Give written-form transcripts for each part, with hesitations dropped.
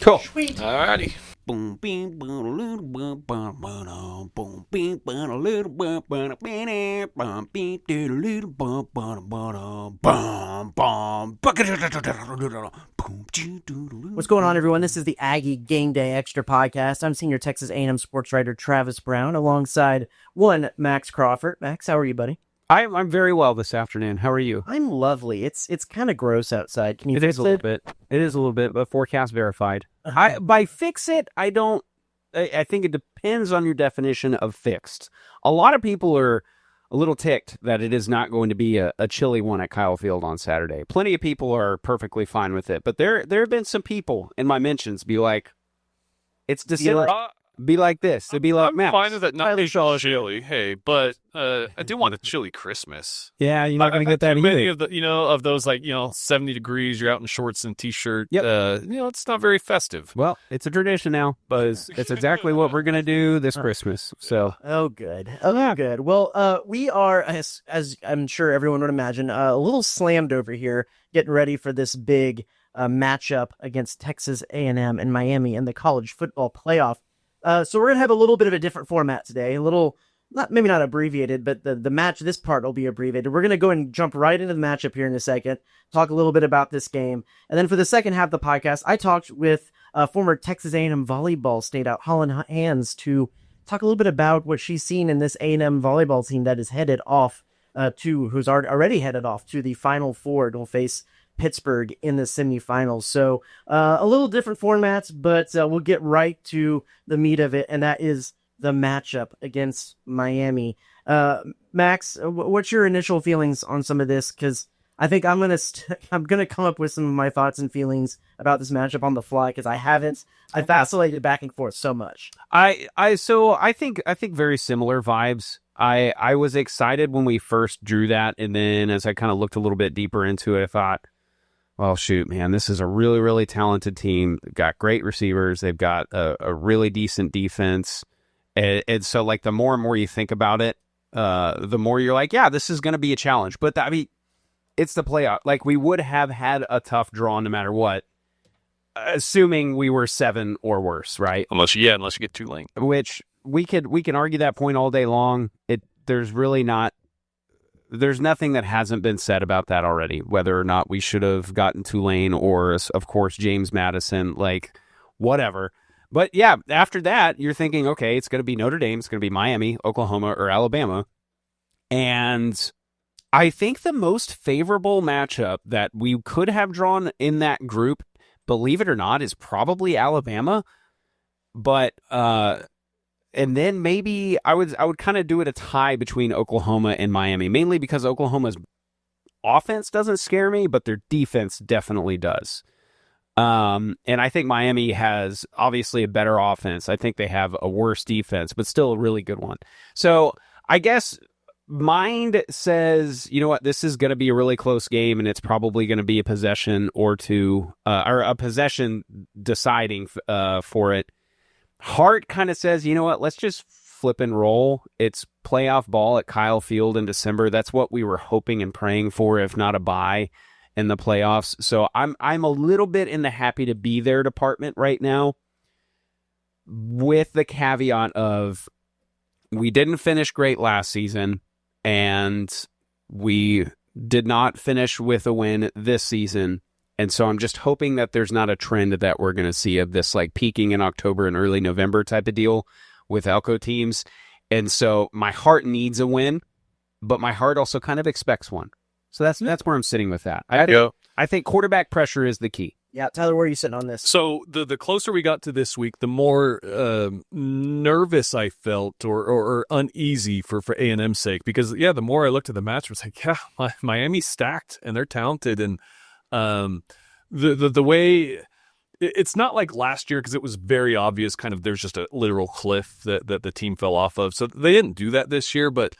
Cool. Sweet. Alrighty. What's going on, everyone? This is the Aggie Gameday Extra Podcast. I'm senior Texas A&M sportswriter Travis Brown, alongside one Max Crawford. Max, how are you, buddy? I'm very well this afternoon. How are you? I'm lovely. It's kind of gross outside. Can you It fix is a little bit. It is a little bit, but forecast verified. By fix it, I don't. I think it depends on your definition of fixed. A lot of people are a little ticked that it is not going to be a chilly one at Kyle Field on Saturday. Plenty of people are perfectly fine with it, but there have been some people in my mentions be like, "It's December." Be like this. It'd be like, I'm fine with it not being chilly. Hey, but I do want a chilly Christmas. Yeah, you're not going to get that too many either. of the, of those 70 degrees. You're out in shorts and t-shirt. Yep. It's not very festive. Well, it's a tradition now, but it's exactly what we're going to do this Christmas. So, Oh, good. Oh, good. Well, we are, as I'm sure everyone would imagine, a little slammed over here, getting ready for this big matchup against Texas A&M and Miami in the college football playoff. So we're going to have a little bit of a different format today, a little, maybe not abbreviated, but the match, this part will be abbreviated. We're going to go and jump right into the matchup here in a second, talk a little bit about this game. And then for the second half of the podcast, I talked with former Texas A&M volleyball standout Hollann Hans to talk a little bit about what she's seen in this A&M volleyball team that is headed off who's already headed off to the Final Four. Will face Pittsburgh in the semifinals. So a little different formats, but we'll get right to the meat of it, and that is the matchup against Miami. Max, what's your initial feelings on some of this? Because I think I'm gonna come up with some of my thoughts and feelings about this matchup on the fly, because I vacillated back and forth so much. I think very similar vibes. I was excited when we first drew that, and then as I kind of looked a little bit deeper into it, I thought, well, shoot, man, this is a really, really talented team. They've got great receivers. They've got a really decent defense. And so, the more and more you think about it, the more you're like, yeah, this is going to be a challenge. But, it's the playoff. We would have had a tough draw no matter what, assuming we were 7 or worse, right? Unless you get Tulane. Which we can argue that point all day long. There's nothing that hasn't been said about that already, whether or not we should have gotten Tulane or, of course, James Madison, whatever. But yeah, after that, you're thinking, okay, it's going to be Notre Dame, it's going to be Miami, Oklahoma, or Alabama. And I think the most favorable matchup that we could have drawn in that group, believe it or not, is probably Alabama. But and then maybe I would kind of do it a tie between Oklahoma and Miami, mainly because Oklahoma's offense doesn't scare me, but their defense definitely does. And I think Miami has obviously a better offense. I think they have a worse defense, but still a really good one. So I guess mind says, you know what, this is going to be a really close game, and it's probably going to be a possession or two, or a possession deciding for it. Heart kind of says, you know what, let's just flip and roll. It's playoff ball at Kyle Field in December. That's what we were hoping and praying for, if not a bye in the playoffs. So I'm a little bit in the happy to be there department right now, with the caveat of we didn't finish great last season, and we did not finish with a win this season. And so I'm just hoping that there's not a trend that we're going to see of this peaking in October and early November type of deal with Elko teams. And so my heart needs a win, but my heart also kind of expects one. So that's where I'm sitting with that. I think quarterback pressure is the key. Yeah, Tyler, where are you sitting on this? So the closer we got to this week, the more nervous I felt or uneasy for A&M's sake. Because, yeah, the more I looked at the match, I was like, yeah, Miami's stacked and they're talented. And the way it's not like last year, because it was very obvious kind of there's just a literal cliff that the team fell off of. So they didn't do that this year. But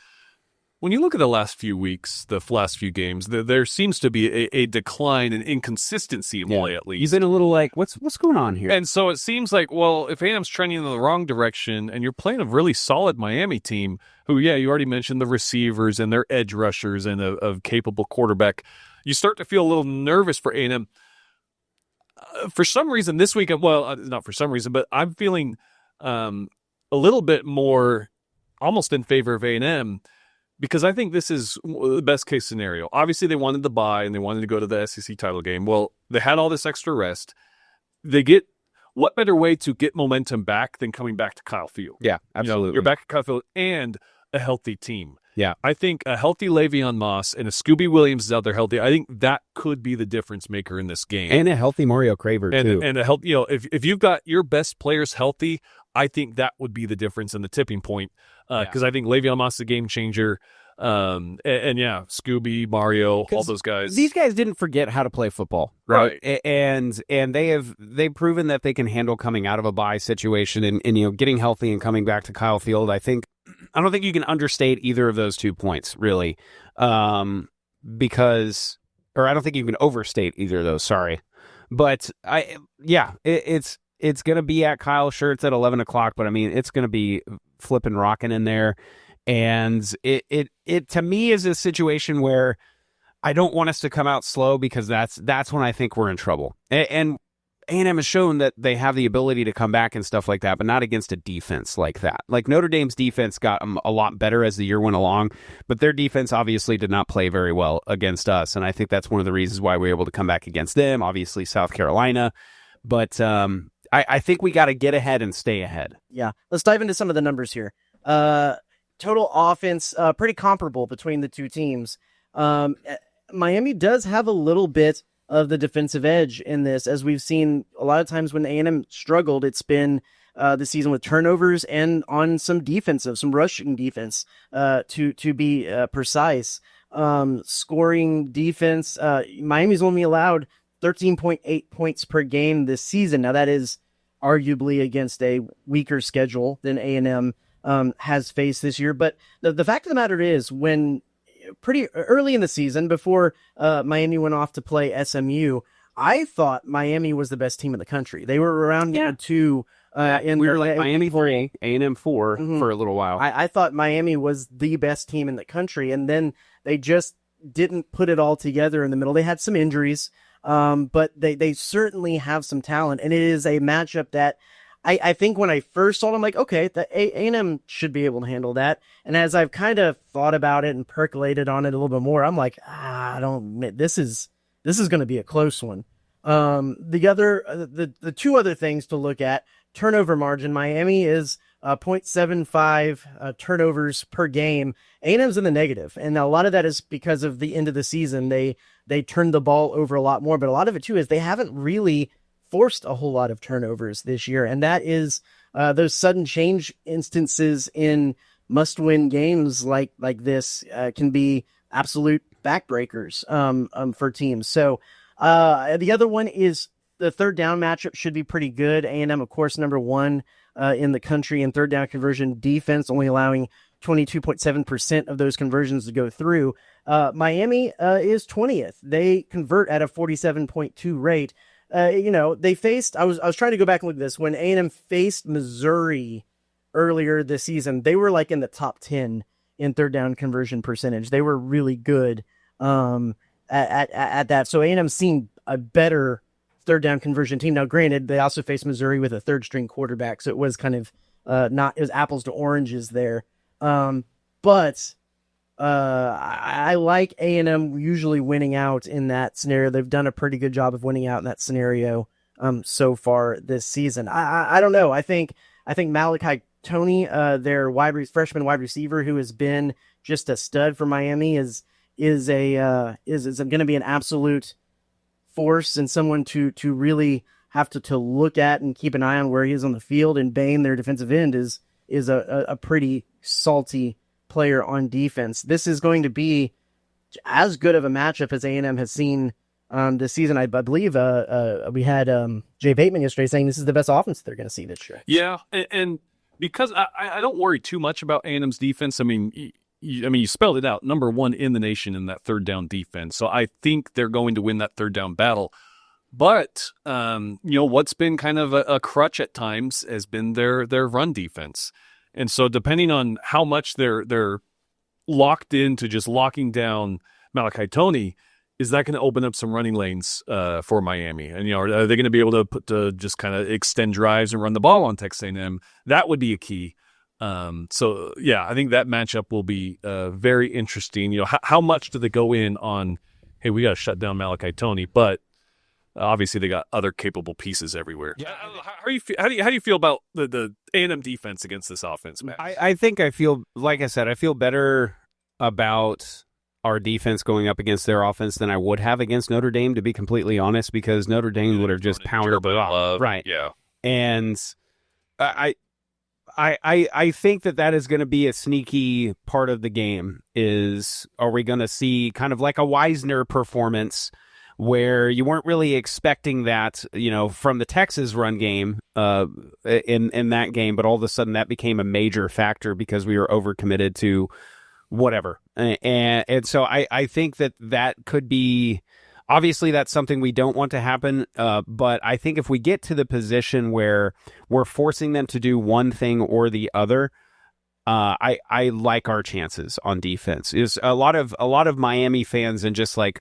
when you look at the last few weeks, the last few games, there seems to be a decline in inconsistency in play, at least. You've been a little what's going on here? And so it seems like, well, if A&M's trending in the wrong direction and you're playing a really solid Miami team who, yeah, you already mentioned the receivers and their edge rushers and a capable quarterback, you start to feel a little nervous for A&M. for some reason this weekend, well, not for some reason, but I'm feeling a little bit more almost in favor of A&M because I think this is the best case scenario. Obviously, they wanted the bye and they wanted to go to the SEC title game. Well, they had all this extra rest. What better way to get momentum back than coming back to Kyle Field? Yeah, absolutely. You're back at Kyle Field and a healthy team. Yeah. I think a healthy Le'Veon Moss and a Scooby Williams is out there healthy. I think that could be the difference maker in this game. And a healthy Mario Craver, too. And a health, if you've got your best players healthy, I think that would be the difference in the tipping point. Because I think Le'Veon Moss is a game changer. And Scooby, Mario, all those guys. These guys didn't forget how to play football, right? And they've proven that they can handle coming out of a bye situation and getting healthy and coming back to Kyle Field. I don't think you can understate either of those 2 points, really, because I don't think you can overstate either of those. Sorry, but it's gonna be at Kyle. Sure, it's at 11 o'clock, but I mean it's gonna be flipping rocking in there. And it to me is a situation where I don't want us to come out slow because that's when I think we're in trouble. And A&M has shown that they have the ability to come back and stuff like that, but not against a defense like that. Like Notre Dame's defense got a lot better as the year went along, but their defense obviously did not play very well against us. And I think that's one of the reasons why we were able to come back against them. Obviously South Carolina, but I think we got to get ahead and stay ahead. Yeah, let's dive into some of the numbers here. Total offense, pretty comparable between the two teams. Miami does have a little bit of the defensive edge in this, as we've seen a lot of times when A&M struggled, it's been the season with turnovers and on some rushing defense, to be precise. Scoring defense, Miami's only allowed 13.8 points per game this season. Now that is arguably against a weaker schedule than A&M has faced this year. But the fact of the matter is, when pretty early in the season, before Miami went off to play SMU, I thought Miami was the best team in the country. They were around two. We were like Miami 3, A&M 4 for a little while. I thought Miami was the best team in the country, and then they just didn't put it all together in the middle. They had some injuries, but they certainly have some talent, and it is a matchup that I think when I first saw it, I'm like, okay, the A&M should be able to handle that. And as I've kind of thought about it and percolated on it a little bit more, I'm like, this is going to be a close one. The two other things to look at: turnover margin. Miami is 0.75 turnovers per game. A&M's in the negative, and a lot of that is because of the end of the season. They turned the ball over a lot more, but a lot of it too is they haven't really forced a whole lot of turnovers this year, and that is those sudden change instances in must-win games like this can be absolute backbreakers for teams. So the other one is the third down matchup should be pretty good. A&M, of course, number one in the country in third down conversion defense, only allowing 22.7% of those conversions to go through. Miami is 20th. They convert at a 47.2 rate. They faced, I was trying to go back and look at this, when A&M faced Missouri earlier this season, they were like in the top 10 in third down conversion percentage. They were really good at that. So A&M's seen a better third down conversion team. Now, granted, they also faced Missouri with a third string quarterback, so it was kind of it was apples to oranges there. But I like A&M usually winning out in that scenario. They've done a pretty good job of winning out in that scenario so far this season. I don't know. I think Malachi Toney, their freshman wide receiver, who has been just a stud for Miami, is going to be an absolute force and someone to really have to look at and keep an eye on where he is on the field. And Bain, their defensive end, is a pretty salty player on defense. This is going to be as good of a matchup as A&M has seen this season. I believe we had Jay Bateman yesterday saying this is the best offense they're going to see this year. Yeah, and because I don't worry too much about A&M's defense. I mean, you spelled it out. Number one in the nation in that third down defense. So I think they're going to win that third down battle. But what's been kind of a crutch at times has been their run defense. And so depending on how much they're locked into just locking down Malachi Toney, is that going to open up some running lanes for Miami? And, are they going to be able to just kind of extend drives and run the ball on Texas A&M? That would be a key. So, yeah, I think that matchup will be very interesting. How much do they go in on, hey, we got to shut down Malachi Toney, but obviously they got other capable pieces everywhere. Yeah. How do you feel about the A&M defense against this offense, Matt? I think I feel, like I said, I feel better about our defense going up against their offense than I would have against Notre Dame, to be completely honest, because Notre Dame would have just pounded it off. Right. Yeah. And I think that is going to be a sneaky part of the game. Are we going to see kind of like a Wisner performance where you weren't really expecting that, from the Texas run game in that game, but all of a sudden that became a major factor because we were overcommitted to whatever. And so I think that could be, obviously that's something we don't want to happen, but I think if we get to the position where we're forcing them to do one thing or the other, I like our chances on defense. Is a lot of Miami fans and just like,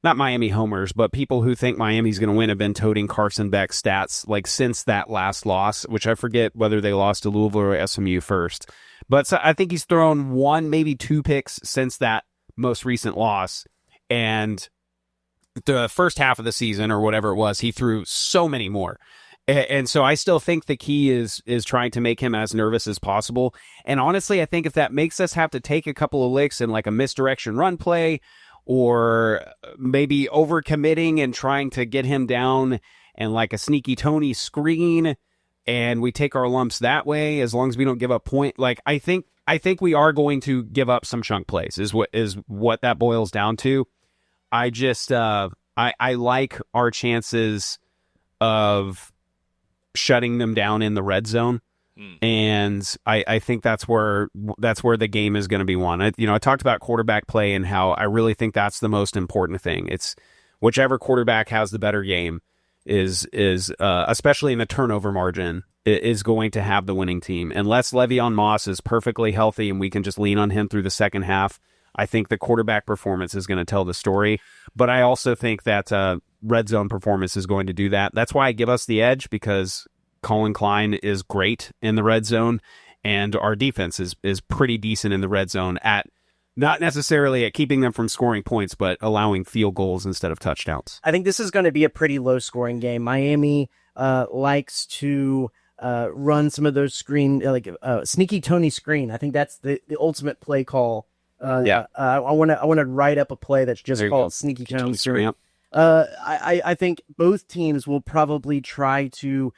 not Miami homers, but people who think Miami's going to win have been toting Carson Beck's stats like since that last loss, which I forget whether they lost to Louisville or SMU first. But so I think he's thrown 1, maybe 2 picks since that most recent loss. And the first half of the season or whatever it was, he threw so many more. And so I still think the key is trying to make him as nervous as possible. And honestly, I think if that makes us have to take a couple of licks in like a misdirection run play, or maybe overcommitting and trying to get him down and like a sneaky Toney screen, and we take our lumps that way, as long as we don't give up point. Like I think we are going to give up some chunk plays is what that boils down to. I just I like our chances of shutting them down in the red zone. And I think that's where the game is going to be won. I talked about quarterback play and how I really think that's the most important thing. It's whichever quarterback has the better game is especially in the turnover margin, is going to have the winning team. Unless Le'Veon Moss is perfectly healthy and we can just lean on him through the second half, I think the quarterback performance is going to tell the story. But I also think that red zone performance is going to do that. That's why I give us the edge, because Colin Klein is great in the red zone, and our defense is pretty decent in the red zone, at not necessarily at keeping them from scoring points, but allowing field goals instead of touchdowns. I think this is going to be a pretty low-scoring game. Miami likes to run some of those sneaky Toney screen. I think that's the ultimate play call. I want to write up a play that's just called sneaky Toney screen. I think both teams will probably try to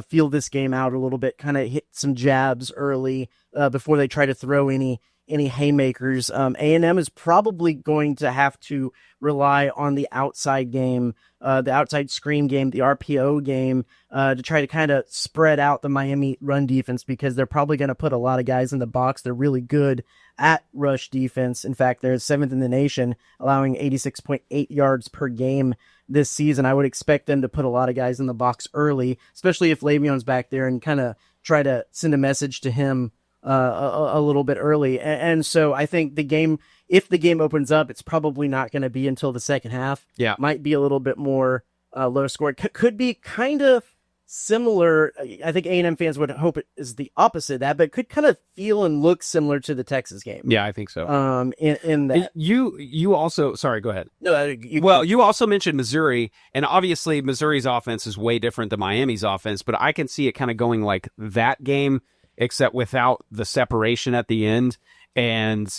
feel this game out a little bit, kind of hit some jabs early before they try to throw any haymakers. A&M is probably going to have to rely on the outside game, the outside screen game, the RPO game, to try to kind of spread out the Miami run defense, because they're probably going to put a lot of guys in the box. They're really good at rush defense. In fact, they're 7th in the nation, allowing 86.8 yards per game this season. I would expect them to put a lot of guys in the box early, especially if Le'Veon's back there, and kind of try to send a message to him a little bit early. And so I think if the game opens up, it's probably not going to be until the second half. Yeah. Might be a little bit more low scored. Could be kind of similar. I think A&M fans would hope it is the opposite of that, but it could kind of feel and look similar to the Texas game. Yeah, I think so. In that. You also, sorry, go ahead. No, you also mentioned Missouri, and obviously Missouri's offense is way different than Miami's offense, but I can see it kind of going like that game, except without the separation at the end. And,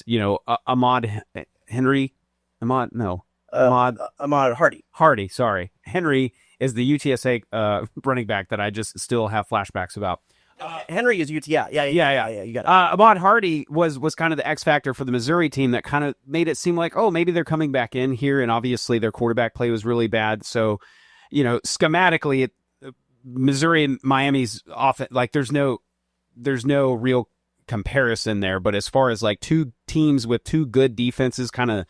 Ahmad Hardy, sorry. Henry is the UTSA running back that I just still have flashbacks about. Henry is UT. Yeah. You got it. Ahmad Hardy was kind of the X factor for the Missouri team that kind of made it seem like, oh, maybe they're coming back in here. And obviously their quarterback play was really bad. So, schematically, Missouri and Miami's offense, like there's no real comparison there. But as far as like two teams with two good defenses, kind of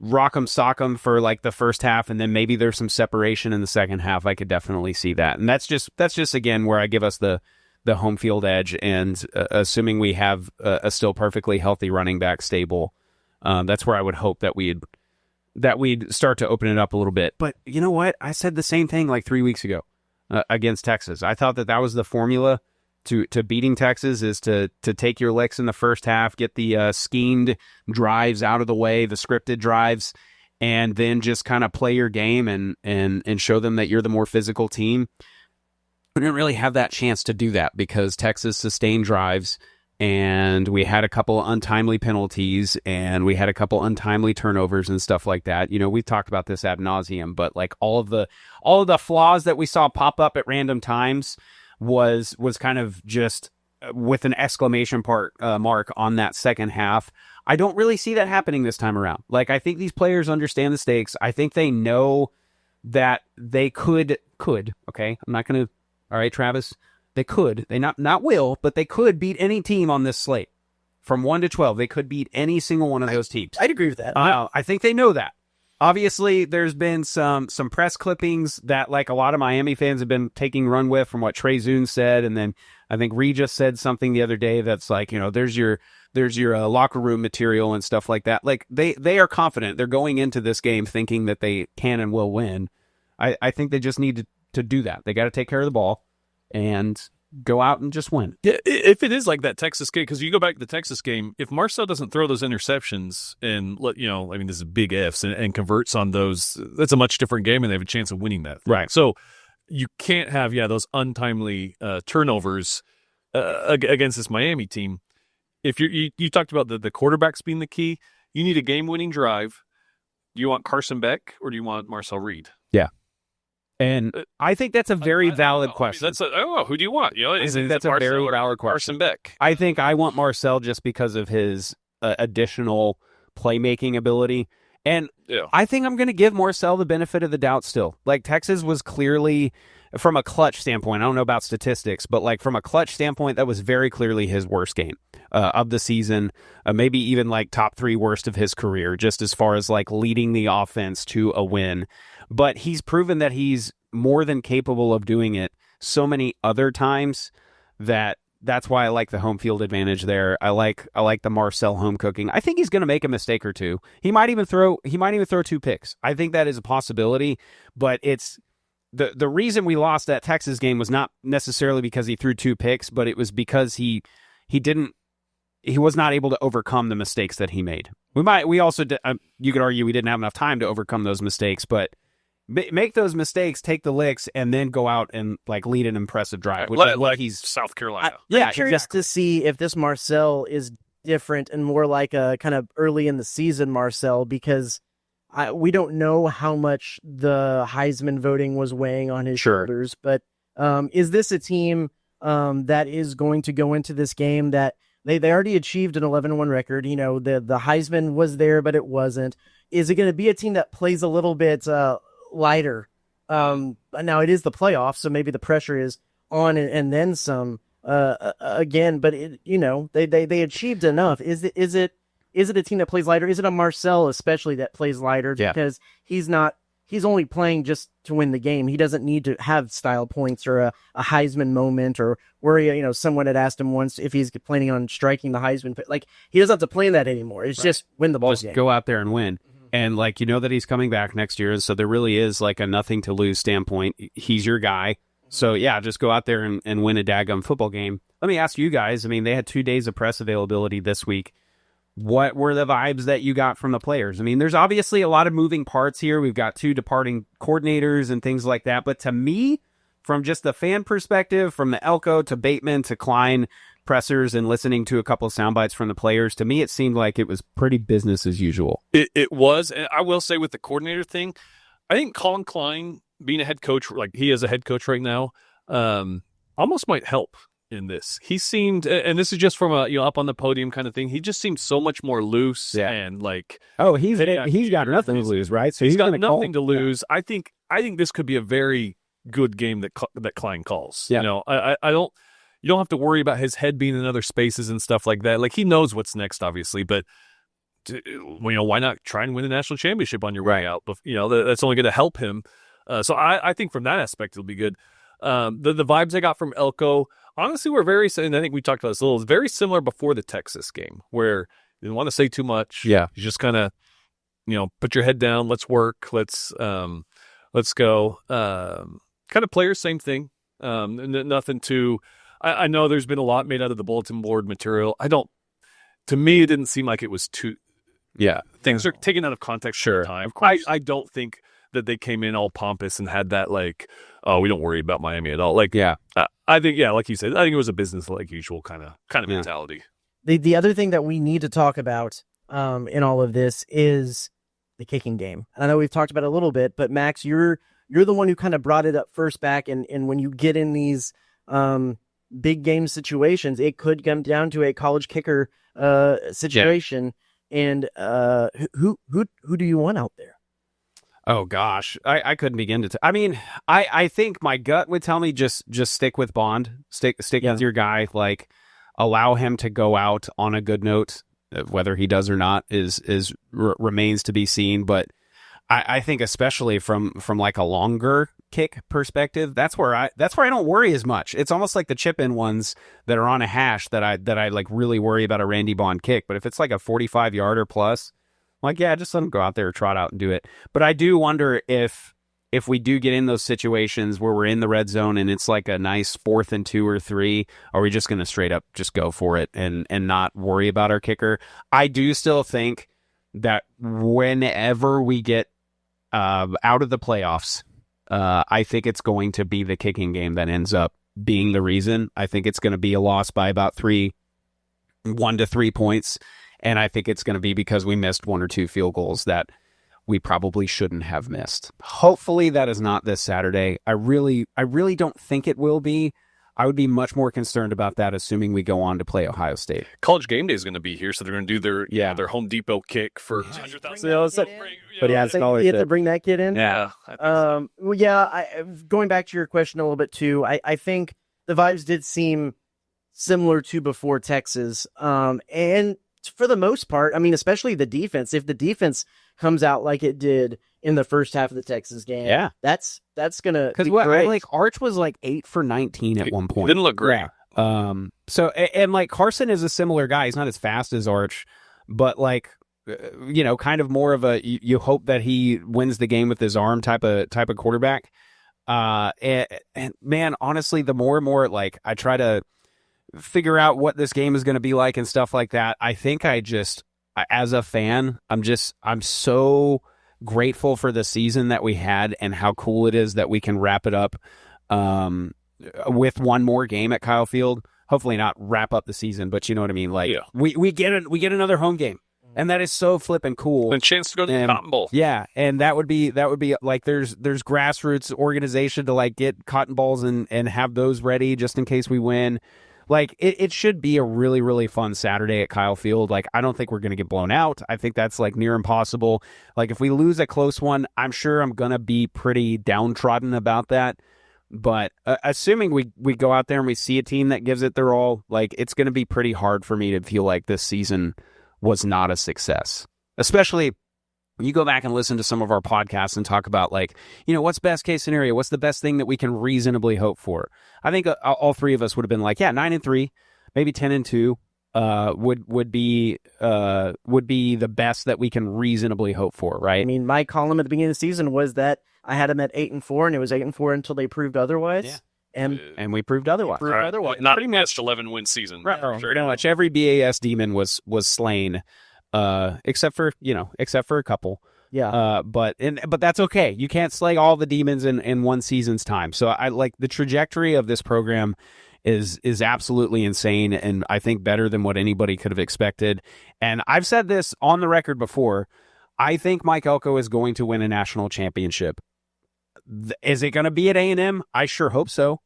rock 'em, sock 'em for like the first half, and then maybe there's some separation in the second half, I could definitely see that. And that's just again where I give us the home field edge, and assuming we have a still perfectly healthy running back stable, that's where I would hope that we'd that we'd start to open it up a little bit. But you know what? I said the same thing like 3 weeks ago against Texas. I thought that was the formula to beating Texas, is to take your licks in the first half, get the schemed drives out of the way, the scripted drives, and then just kind of play your game and show them that you're the more physical team. We didn't really have that chance to do that because Texas sustained drives, and we had a couple untimely penalties, and we had a couple untimely turnovers and stuff like that. You know, we've talked about this ad nauseum, but like all of the flaws that we saw pop up at random times was kind of just with an exclamation mark on that second half. I don't really see that happening this time around. Like, I think these players understand the stakes. I think they know that they could, okay? I'm not going to, all right, Travis, they could, they not will, but they could beat any team on this slate. From 1 to 12, they could beat any single one of those teams. I'd agree with that. I think they know that. Obviously, there's been some press clippings that like a lot of Miami fans have been taking run with from what Trey Zune said, and then I think Regis said something the other day that's like, you know, there's your locker room material and stuff like that. Like they are confident. They're going into this game thinking that they can and will win. I think they just need to do that. They got to take care of the ball and go out and just win. Yeah, if it is like that Texas game, because you go back to the Texas game, if Marcel doesn't throw those interceptions and this is big ifs and converts on those, that's a much different game, and they have a chance of winning that thing. Right. So you can't have those untimely turnovers against this Miami team. If you talked about the quarterbacks being the key, you need a game-winning drive. Do you want Carson Beck or do you want Marcel Reed? Yeah. And I think that's a very valid question. Who do you want? That's a very valid question. Carson Beck. I think I want Marcel just because of his additional playmaking ability. And I think I'm going to give Marcel the benefit of the doubt still. Like, Texas was clearly, from a clutch standpoint, I don't know about statistics, but like from a clutch standpoint, that was very clearly his worst game of the season, maybe even like top 3 worst of his career, just as far as like leading the offense to a win. But he's proven that he's more than capable of doing it so many other times that's why I like the home field advantage there. I like the Marcel home cooking. I think he's going to make a mistake or two. He might even throw 2 picks. I think that is a possibility, but it's the reason we lost that Texas game was not necessarily because he threw 2 picks, but it was because he was not able to overcome the mistakes that he made. You could argue we didn't have enough time to overcome those mistakes, but make those mistakes, take the licks, and then go out and like lead an impressive drive. Like he's South Carolina. I'm curious to see if this Marcel is different and more like a kind of early in the season Marcel, because we don't know how much the Heisman voting was weighing on his shoulders. But is this a team that is going to go into this game that they already achieved an 11-1 record? You know, the Heisman was there, but it wasn't. Is it going to be a team that plays a little bit lighter? Now it is the playoffs, so maybe the pressure is on and then some again, but they achieved enough. Is it a team that plays lighter? Is it a Marcel especially that plays lighter? Yeah. Because he's only playing just to win the game. He doesn't need to have style points or a Heisman moment or worry. Someone had asked him once if he's planning on striking the Heisman. Like, he doesn't have to plan that anymore. It's just win the ball game. Go out there and win. And like, that he's coming back next year. So there really is like a nothing to lose standpoint. He's your guy. So yeah, just go out there and win a daggum football game. Let me ask you guys, they had 2 days of press availability this week. What were the vibes that you got from the players? There's obviously a lot of moving parts here. We've got 2 departing coordinators and things like that. But to me, from just the fan perspective, from the Elko to Bateman to Klein pressers and listening to a couple of sound bites from the players, to me, it seemed like it was pretty business as usual. It was. And I will say with the coordinator thing, I think Colin Klein being a head coach, like he is a head coach right now, almost might help in this. He seemed, and this is just from a up on the podium kind of thing, he just seemed so much more loose and like, he's got nothing to lose, right? So he's got nothing to lose. I think this could be a very good game that Klein calls. Yeah. You don't have to worry about his head being in other spaces and stuff like that. Like, he knows what's next, obviously, but why not try and win a national championship on your way out? But that's only going to help him. So I think from that aspect it'll be good. The vibes I got from Elko, honestly, were very, and I think we talked about this a little, very similar before the Texas game, where you didn't want to say too much. Yeah. You just kind of, put your head down. Let's work. Let's go. Kind of players, same thing. Nothing too. I know there's been a lot made out of the bulletin board material. To me, it didn't seem like it was too. Yeah, things are taken out of context. Sure, at the time. of course. I don't think that they came in all pompous and had that oh, we don't worry about Miami at all. I think like you said, I think it was a business like usual kind of mentality. The other thing that we need to talk about in all of this is the kicking game. And I know we've talked about it a little bit, but Max, you're the one who kind of brought it up first back. And when you get in these big game situations, it could come down to a college kicker situation. Yeah. And who do you want out there? Oh gosh, I couldn't begin to. I think my gut would tell me just stick with Bond, stick with your guy. Allow him to go out on a good note. Whether he does or not remains to be seen. But I think especially from a longer kick perspective, that's where I don't worry as much. It's almost like the chip in ones that are on a hash that I really worry about a Randy Bond kick. But if it's like a 45-yarder plus. Just let him go out there, trot out and do it. But I do wonder if we do get in those situations where we're in the red zone and it's like a nice 4th and 2 or 3, are we just going to straight up just go for it and not worry about our kicker? I do still think that whenever we get out of the playoffs, I think it's going to be the kicking game that ends up being the reason. I think it's going to be a loss by about 1 to 3 points. And I think it's going to be because we missed 1 or 2 field goals that we probably shouldn't have missed. Hopefully that is not this Saturday. I really don't think it will be. I would be much more concerned about that, assuming we go on to play Ohio State. College Game Day is going to be here, so they're going to do their Home Depot kick for $100,000. But yeah, you have to bring that kid in. Yeah. Going back to your question a little bit too, I think the vibes did seem similar to before Texas, and for the most part, especially the defense. If the defense comes out like it did in the first half of the Texas game, that's gonna be great. Arch was 8 for 19 at one point. Didn't look great. Yeah. So Carson is a similar guy. He's not as fast as Arch, but kind of more of a you hope that he wins the game with his arm type of quarterback. And man, honestly, the more and more I try to figure out what this game is going to be like and stuff like that, I think as a fan, I'm so grateful for the season that we had and how cool it is that we can wrap it up with one more game at Kyle Field. Hopefully not wrap up the season, but you know what I mean? We get another home game. And that is so flippin' cool. And chance to go to the Cotton Bowl. Yeah, and that would be there's grassroots organization to get Cotton Balls and have those ready just in case we win. It should be a really, really fun Saturday at Kyle Field. I don't think we're going to get blown out. I think that's near impossible. If we lose a close one, I'm sure I'm going to be pretty downtrodden about that. But assuming we go out there and we see a team that gives it their all, it's going to be pretty hard for me to feel like this season was not a success. Especially when you go back and listen to some of our podcasts and talk about what's best case scenario? What's the best thing that we can reasonably hope for? I think all three of us would have been 9-3, maybe 10-2 would be the best that we can reasonably hope for, right? My column at the beginning of the season was that I had them at 8-4, and it was 8-4 until they proved otherwise. Yeah. And we proved otherwise. Not pretty much 11-win season. Right. Pretty much every BAS demon was slain. Except for a couple. Yeah. But that's okay. You can't slay all the demons in one season's time. So I the trajectory of this program is absolutely insane, and I think better than what anybody could have expected. And I've said this on the record before. I think Mike Elko is going to win a national championship. Is it going to be at A&M? I sure hope so.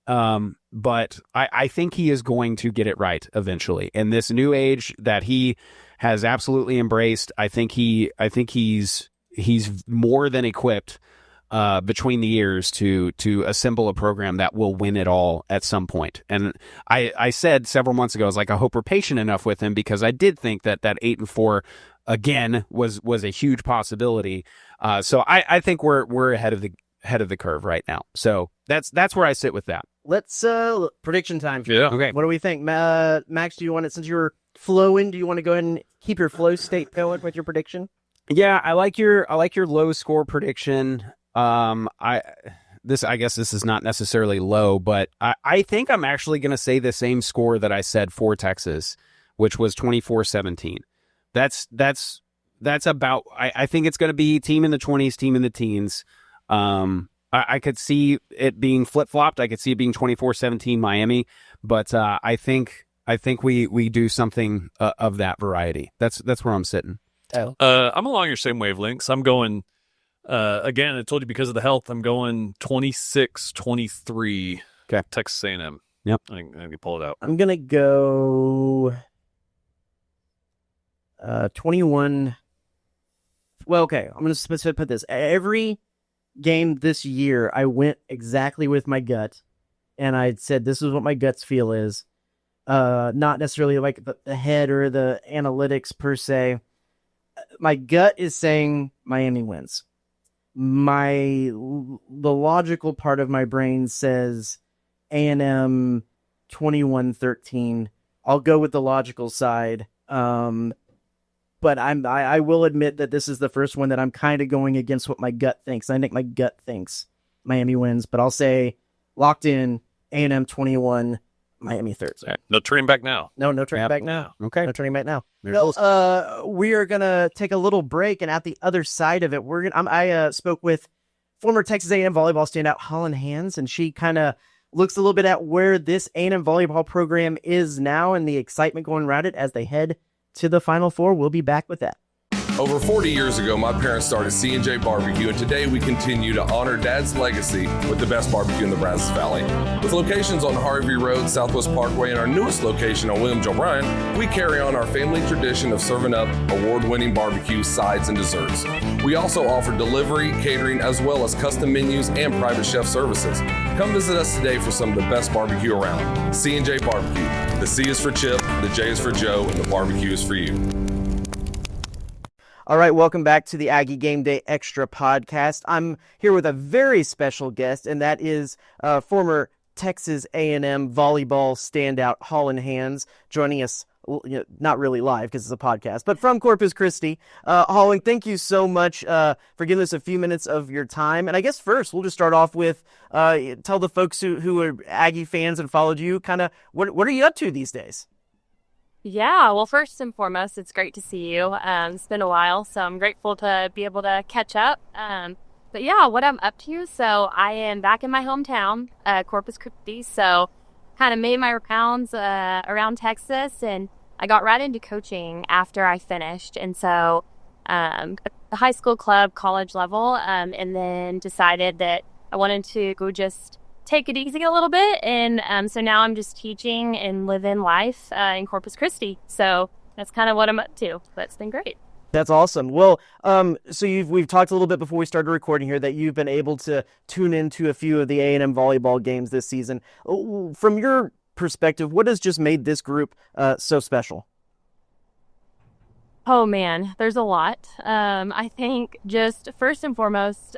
But I think he is going to get it right eventually. And this new age that he has absolutely embraced, I think he's more than equipped between the years to assemble a program that will win it all at some point. And I said several months ago, I was I hope we're patient enough with him, because I did think that 8-4 again was a huge possibility. So I think we're ahead of the curve right now. So that's where I sit with that. Let's prediction time. Yeah. Okay. What do we think, Max? Do you want it, since you're flowing? Do you want to go ahead and keep your flow state going with your prediction? Yeah, I like your low score prediction. I guess this is not necessarily low, but I think I'm actually going to say the same score that I said for Texas, which was 24-17. That's about. I think it's going to be team in the 20s, team in the teens. I could see it being flip flopped. I could see it being 24-17 Miami, but I think we do something of that variety. That's where I'm sitting. I'm along your same wavelengths. I'm going, again, I told you because of the health, I'm going 26-23 Texas A&M. Yep. I can pull it out. I'm going to go 21. Well, okay. I'm going to put this. Every game this year, I went exactly with my gut, and I said, this is what my gut's feel is. Not necessarily like the head or the analytics per se. My gut is saying Miami wins. The logical part of my brain says A&M 21-13. I'll go with the logical side. But I will admit that this is the first one that I'm kind of going against what my gut thinks. I think my gut thinks Miami wins, but I'll say locked in A&M 21, Miami 13. Right. No turning back now. No turning back now. Okay. No turning back now. No, we are going to take a little break, and at the other side of it, I spoke with former Texas A&M volleyball standout Hollann Hans, and she kind of looks a little bit at where this A&M volleyball program is now and the excitement going around it as they head to the Final Four. We'll be back with that. Over 40 years ago, my parents started C&J Barbecue, and today we continue to honor Dad's legacy with the best barbecue in the Brazos Valley. With locations on Harvey Road, Southwest Parkway, and our newest location on William Joe Bryan, we carry on our family tradition of serving up award-winning barbecue, sides, and desserts. We also offer delivery, catering, as well as custom menus and private chef services. Come visit us today for some of the best barbecue around. C&J Barbecue. The C is for Chip, the J is for Joe, and the barbecue is for you. All right, welcome back to the Aggie Gameday Extra Podcast. I'm here with a very special guest, and that is former Texas A&M volleyball standout Hollann Hans, joining us, not really live because it's a podcast, but from Corpus Christi. Hollann, thank you so much for giving us a few minutes of your time. And I guess first, we'll just start off with tell the folks who are Aggie fans and followed you, kind of what are you up to these days? Yeah, well, first and foremost, it's great to see you. It's been a while, so I'm grateful to be able to catch up. But yeah, what I'm up to, so I am back in my hometown, Corpus Christi, so kind of made my rounds around Texas, and I got right into coaching after I finished. And so the high school club, college level, and then decided that I wanted to go just take it easy a little bit, and so now I'm just teaching and living life in Corpus Christi. So that's kind of what I'm up to. That's been great. That's awesome. Well, so we've talked a little bit before we started recording here that you've been able to tune into a few of the A&M volleyball games this season. From your perspective, what has just made this group so special? Oh man, there's a lot. I think just first and foremost,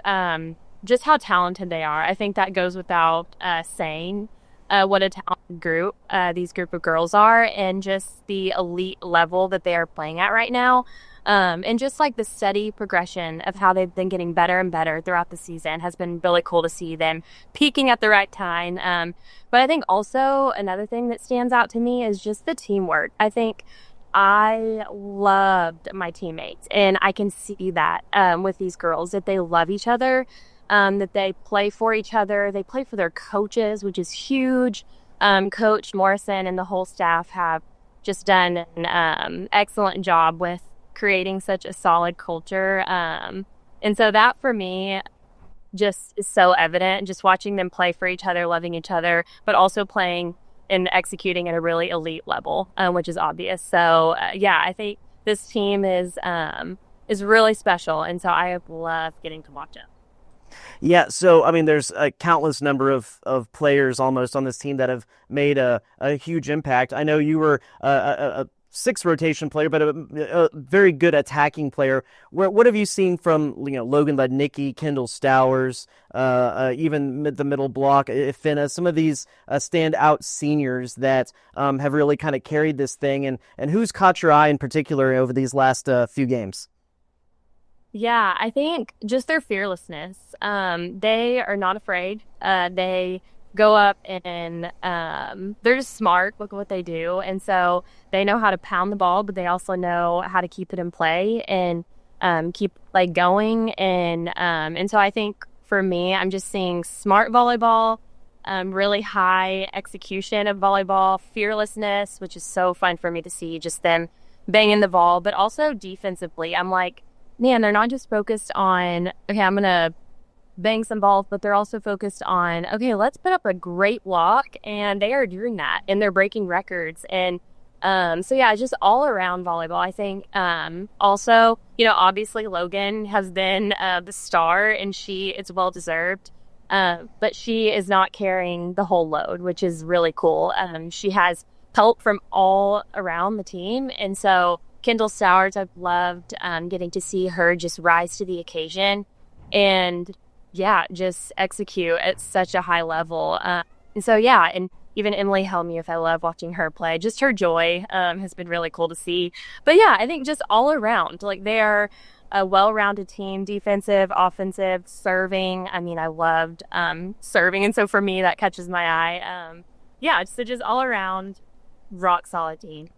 just how talented they are. I think that goes without saying what a talented group these group of girls are, and just the elite level that they are playing at right now. And just like the steady progression of how they've been getting better and better throughout the season has been really cool to see them peaking at the right time. But I think also another thing that stands out to me is just the teamwork. I think I loved my teammates, and I can see that with these girls, that they love each other. That they play for each other. They play for their coaches, which is huge. Coach Morrison and the whole staff have just done an excellent job with creating such a solid culture. And so that for me just is so evident, just watching them play for each other, loving each other, but also playing and executing at a really elite level, which is obvious. So yeah, I think this team is really special. And so I love getting to watch it. Yeah, so, I mean, there's a countless number of players almost on this team that have made a huge impact. I know you were a sixth rotation player, but a very good attacking player. What have you seen from Logan Lednicki, Kendall Stowers, even the middle block, Finna, some of these standout seniors that have really kind of carried this thing, and who's caught your eye in particular over these last few games? Yeah, I think just their fearlessness. They are not afraid. They go up and they're just smart. Look at what they do. And so they know how to pound the ball, but they also know how to keep it in play and keep like going. And so I think for me, I'm just seeing smart volleyball, really high execution of volleyball, fearlessness, which is so fun for me to see, just them banging the ball, but also defensively. I'm like, man, they're not just focused on, okay, I'm going to bang some balls, but they're also focused on, okay, let's put up a great block. And they are doing that and they're breaking records. And so, yeah, just all around volleyball, I think. Also, obviously Logan has been the star and it's well deserved. But she is not carrying the whole load, which is really cool. She has help from all around the team. And so Kendall Stowers, I've loved getting to see her just rise to the occasion and, yeah, just execute at such a high level. And so, yeah, and even Emily Hellmuth, I love watching her play. Just her joy has been really cool to see. But, yeah, I think just all around, like they are a well-rounded team, defensive, offensive, serving. I mean, I loved serving. And so for me, that catches my eye. Yeah, so just all around rock solid team.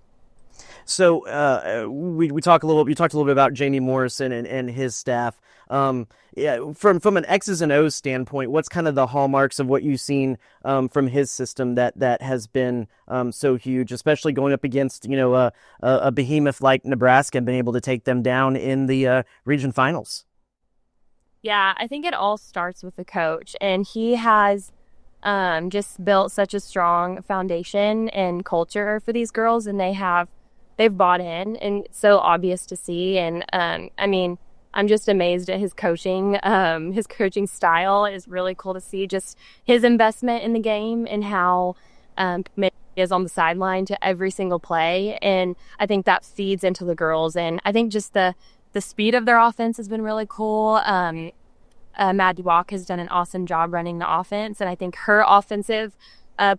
So we talked a little bit about Jamie Morrison and his staff. Yeah, from an X's and O's standpoint, what's kind of the hallmarks of what you've seen from his system that has been so huge, especially going up against a behemoth like Nebraska and being able to take them down in the region finals? Yeah, I think it all starts with the coach, and he has just built such a strong foundation and culture for these girls, and they've bought in, and it's so obvious to see. And I mean, I'm just amazed at his coaching. His coaching style is really cool to see, just his investment in the game and how committed he is on the sideline to every single play. And I think that feeds into the girls. And I think just the speed of their offense has been really cool. Maddie Walk has done an awesome job running the offense, and I think her offensive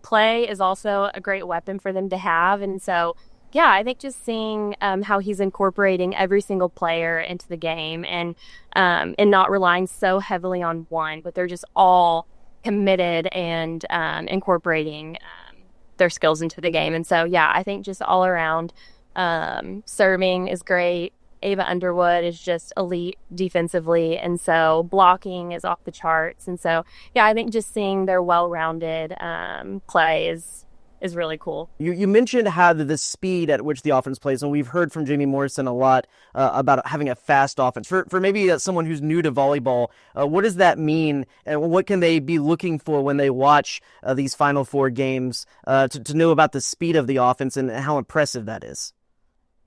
play is also a great weapon for them to have. And so, yeah, I think just seeing how he's incorporating every single player into the game and not relying so heavily on one, but they're just all committed and incorporating their skills into the game. And so, yeah, I think just all around serving is great. Ava Underwood is just elite defensively, and so blocking is off the charts. And so, yeah, I think just seeing their well-rounded play is really cool. You mentioned how the speed at which the offense plays, and we've heard from Jamie Morrison a lot about having a fast offense. For maybe someone who's new to volleyball, what does that mean, and what can they be looking for when they watch these Final Four games to know about the speed of the offense and how impressive that is?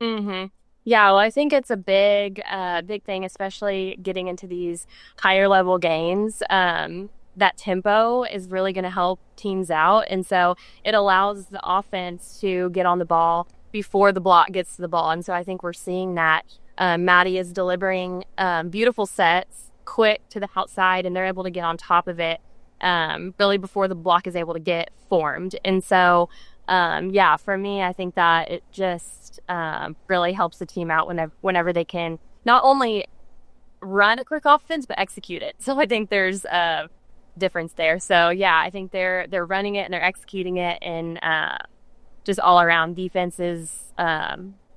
Mm-hmm. Yeah, well, I think it's a big thing, especially getting into these higher level games. That tempo is really going to help teams out. And so it allows the offense to get on the ball before the block gets to the ball. And so I think we're seeing that. Maddie is delivering beautiful sets quick to the outside, and they're able to get on top of it really before the block is able to get formed. And so, yeah, for me, I think that it just really helps the team out whenever they can not only run a quick offense, but execute it. So I think there's difference there. So yeah, I think they're running it and they're executing it, and just all around defense is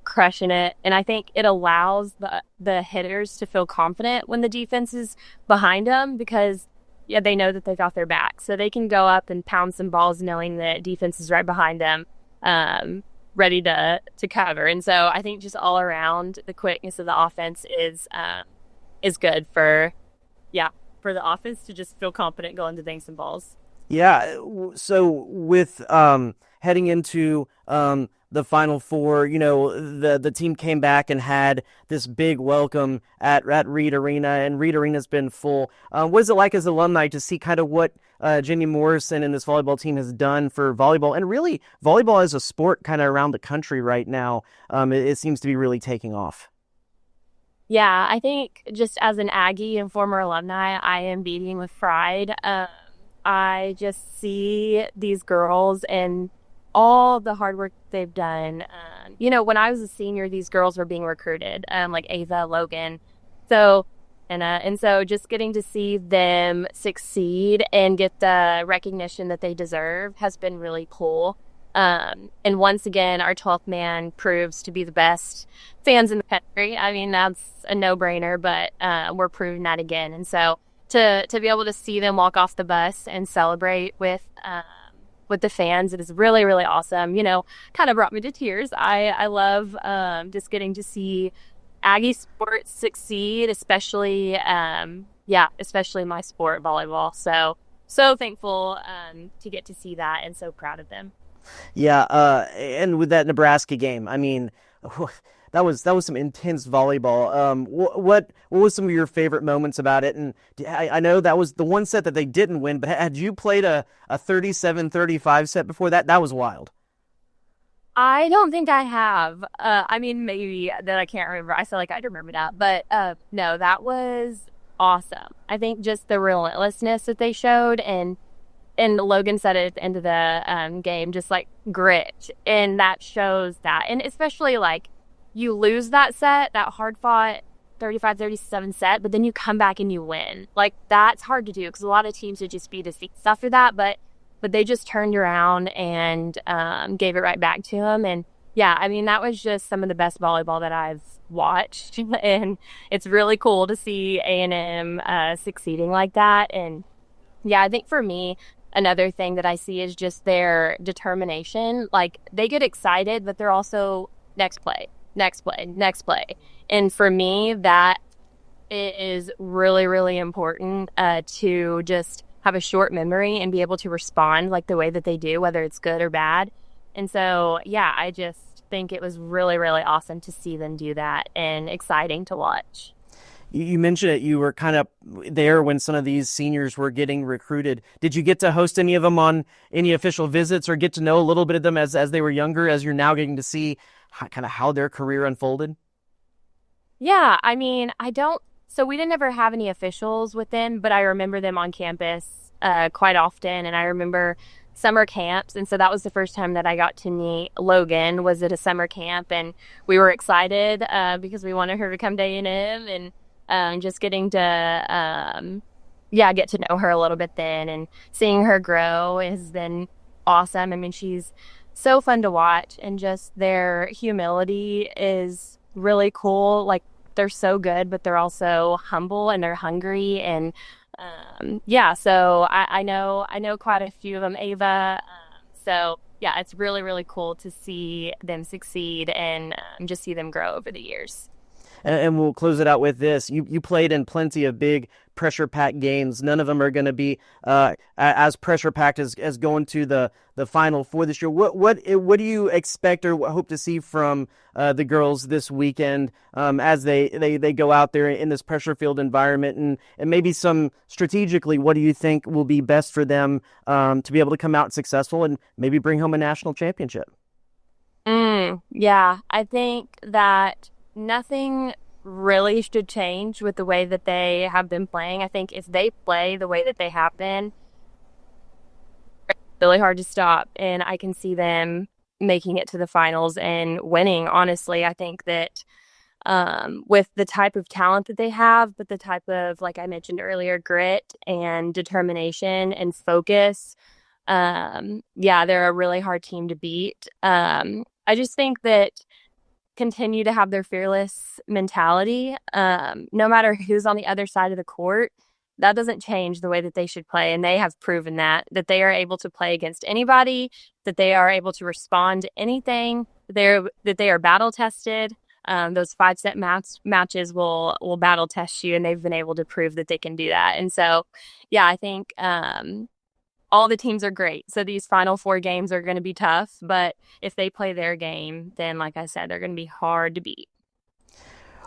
crushing it. And I think it allows the hitters to feel confident when the defense is behind them, because yeah, they know that they've got their back, so they can go up and pound some balls knowing that defense is right behind them, ready to cover. And so I think just all around the quickness of the offense is good for the offense to just feel confident going to bang some balls. Yeah. So with heading into the Final Four, the team came back and had this big welcome at Reed Arena, and Reed Arena's been full. What is it like as alumni to see kind of what Jamie Morrison and this volleyball team has done for volleyball, and really volleyball as a sport kind of around the country right now? It seems to be really taking off. Yeah, I think just as an Aggie and former alumni, I am beating with pride. I just see these girls and all the hard work they've done. When I was a senior, these girls were being recruited, like Ava, Logan. So And so just getting to see them succeed and get the recognition that they deserve has been really cool. And once again, our 12th man proves to be the best fans in the country. I mean, that's a no-brainer, but we're proving that again. And so to be able to see them walk off the bus and celebrate with the fans, it is really, really awesome. Kind of brought me to tears. I love just getting to see Aggie sports succeed, especially my sport, volleyball. So thankful to get to see that, and so proud of them. Yeah, and with that Nebraska game, I mean, that was some intense volleyball. What was some of your favorite moments about it? And I know that was the one set that they didn't win, but had you played a 37-35 set before that? That was wild. I don't think I have. I mean, maybe that I can't remember. I feel like I'd remember that. But no, that was awesome. I think just the relentlessness that they showed, and Logan said it at the end of the game, just like grit. And that shows that. And especially like you lose that set, that hard-fought 35-37 set, but then you come back and you win. Like that's hard to do because a lot of teams would just be defeated after that. But they just turned around and gave it right back to them. And yeah, I mean, that was just some of the best volleyball that I've watched. And it's really cool to see A&M succeeding like that. And yeah, I think for me, another thing that I see is just their determination. Like they get excited, but they're also next play. And for me, that it is really, really important to just have a short memory and be able to respond like the way that they do, whether it's good or bad. And so, yeah, I just think it was really, really awesome to see them do that and exciting to watch. You mentioned it. You were kind of there when some of these seniors were getting recruited. Did you get to host any of them on any official visits or get to know a little bit of them as they were younger, as you're now getting to see how their career unfolded? Yeah, I mean, so we didn't ever have any officials with them, but I remember them on campus quite often. And I remember summer camps. And so that was the first time that I got to meet Logan, was at a summer camp. And we were excited because we wanted her to come to A&M, and just getting to, get to know her a little bit then, and seeing her grow has been awesome. I mean, she's so fun to watch, and just their humility is really cool. Like, they're so good, but they're also humble and they're hungry. And so I know quite a few of them, Ava. So yeah, it's really, really cool to see them succeed and just see them grow over the years. And we'll close it out with this. You played in plenty of big pressure-packed games. None of them are going to be as pressure-packed as going to the Final Four this year. What do you expect or hope to see from the girls this weekend as they go out there in this pressure-filled environment? And maybe some strategically, what do you think will be best for them to be able to come out successful and maybe bring home a national championship? Yeah, I think that nothing really should change with the way that they have been playing. I think if they play the way that they have been, it's really hard to stop. And I can see them making it to the finals and winning. Honestly, I think that with the type of talent that they have, but the type of, like I mentioned earlier, grit and determination and focus, they're a really hard team to beat. I just think that continue to have their fearless mentality. No matter who's on the other side of the court, that doesn't change the way that they should play. And they have proven that they are able to play against anybody, that they are able to respond to anything, that they are battle tested. Those 5-set matches will battle test you, and they've been able to prove that they can do that. And so, yeah, I think all the teams are great. So these Final Four games are going to be tough, but if they play their game, then like I said, they're going to be hard to beat.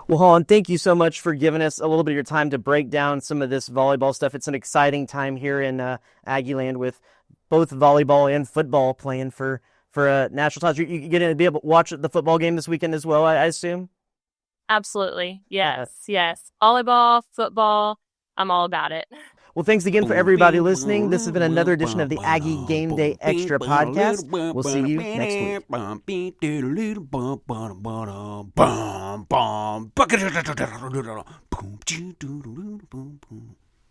Well, Hollann, thank you so much for giving us a little bit of your time to break down some of this volleyball stuff. It's an exciting time here in Aggieland with both volleyball and football playing for national titles. You're going to be able to watch the football game this weekend as well, I assume? Absolutely. Yes. Volleyball, football, I'm all about it. Well, thanks again for everybody listening. This has been another edition of the Aggie Gameday Extra Podcast. We'll see you next week.